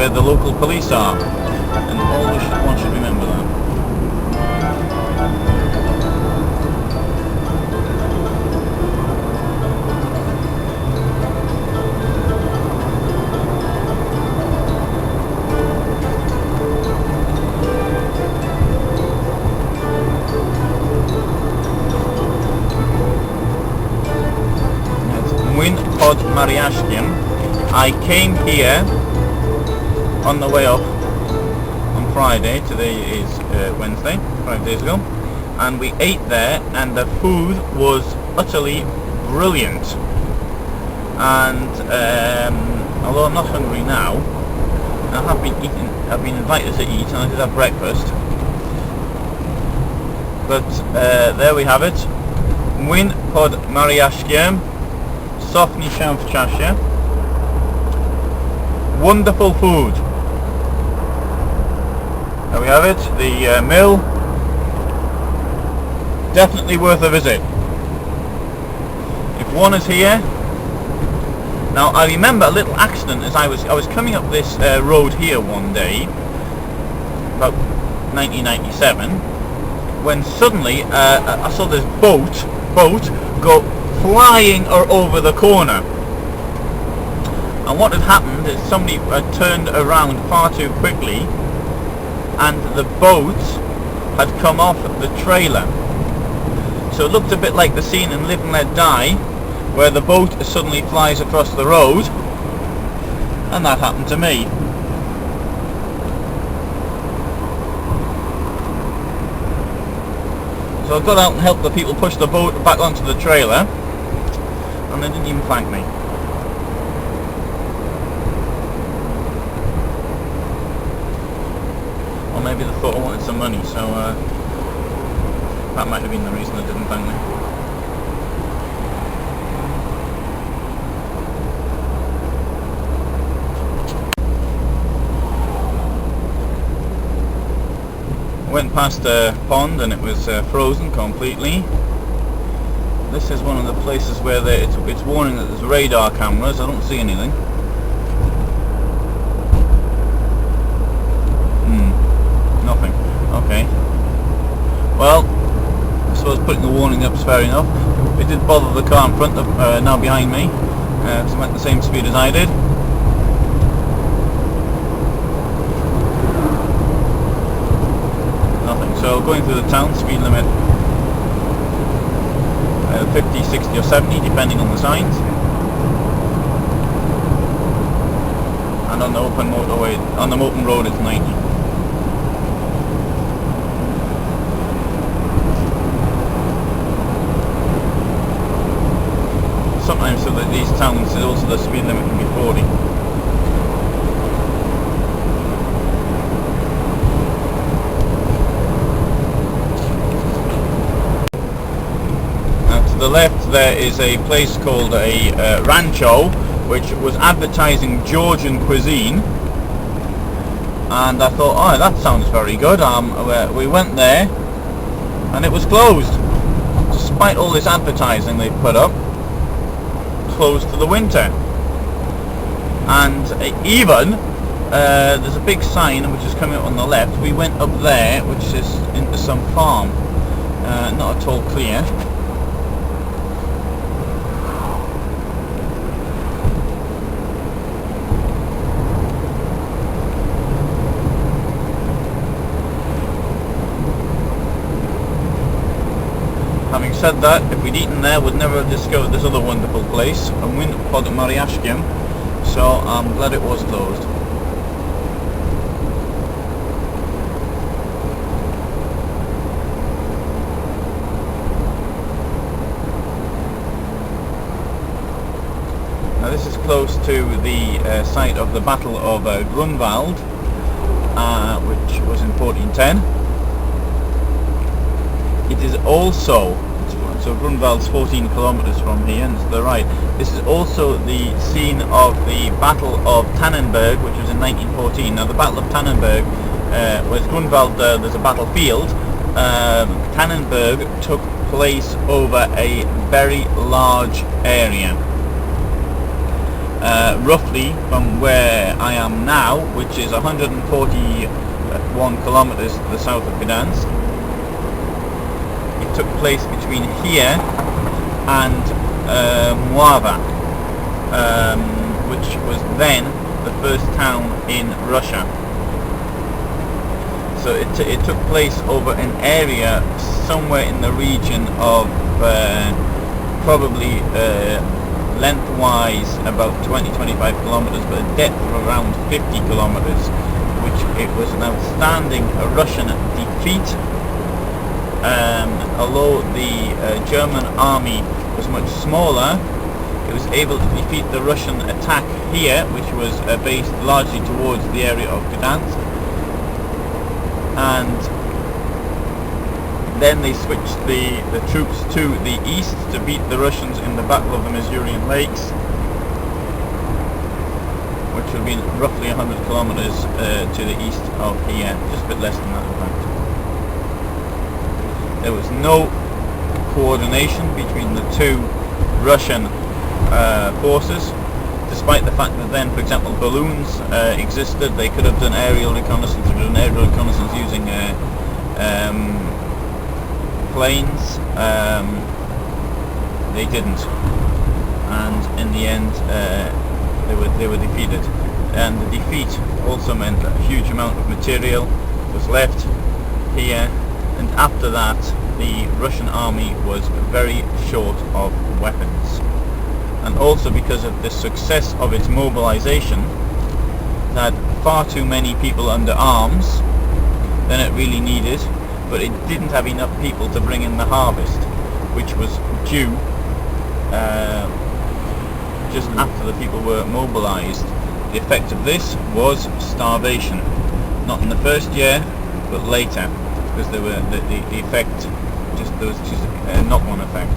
where the local police are, and always one should remember that. Pod Mariashkiem. I came here on the way up on Friday. Today is Wednesday, 5 days ago, and we ate there, and the food was utterly brilliant. And although I'm not hungry now, I've been invited to eat, and I did have breakfast. But there we have it. Mwyn Pod Mariashkiem. Sofni się w czasie. Wonderful food. There we have it, the mill. Definitely worth a visit. If one is here. Now I remember a little accident as I was coming up this road here one day, about 1997, when suddenly I saw this boat go flying over the corner, and what had happened is somebody had turned around far too quickly, and the boat had come off the trailer. So it looked a bit like the scene in Live and Let Die, where the boat suddenly flies across the road, and that happened to me. So I got out and helped the people push the boat back onto the trailer, and they didn't even thank me. Or maybe they thought I wanted some money, so that might have been the reason they didn't thank me. I went past a pond and it was frozen completely. This is one of the places where it's warning that there's radar cameras. I don't see anything. Nothing. Okay. Well, I suppose putting the warning up is fair enough. It did bother the car in front, now behind me, because it went the same speed as I did. Nothing. So going through the town, speed limit 50, 60 or 70 depending on the signs, and on the open motorway, on the open road it's 90. Sometimes so that these towns also the speed limit can be 40. To the left there is a place called a Rancho, which was advertising Georgian cuisine, and I thought, oh, that sounds very good. We went there and it was closed, despite all this advertising they put up. Closed for the winter. And even there's a big sign which is coming up on the left. We went up there, which is into some farm, not at all clear. Having said that, if we'd eaten there, we'd never have discovered this other wonderful place, Mwyn Pod Mariashkiem, so I'm glad it was closed. Now this is close to the site of the Battle of Grunwald, which was in 1410. It is also, so Grunwald's 14 kilometers from here and to the right. This is also the scene of the Battle of Tannenberg, which was in 1914. Now the Battle of Tannenberg, whereas Grunwald there's a battlefield, Tannenberg took place over a very large area. roughly from where I am now, which is 141 kilometers to the south of Gdansk. It took place between here and Mława, which was then the first town in Russia. So it took place over an area somewhere in the region of probably lengthwise about 20-25 kilometers, but a depth of around 50 kilometers, which it was an outstanding Russian defeat. Although the German army was much smaller, it was able to defeat the Russian attack here, which was based largely towards the area of Gdansk, and then they switched the troops to the east to beat the Russians in the Battle of the Masurian Lakes, which would have been roughly 100 kilometers to the east of here, just a bit less than that in fact. There was no coordination between the two Russian forces, despite the fact that then, for example, balloons existed. They could have done aerial reconnaissance, using planes. They didn't, and in the end they were defeated. And the defeat also meant that a huge amount of material was left here, and after that the Russian army was very short of weapons. And also because of the success of its mobilization, it had far too many people under arms than it really needed, but it didn't have enough people to bring in the harvest, which was due just after the people were mobilized. The effect of this was starvation, not in the first year but later, because there were the effect, there was just a knock-on effect.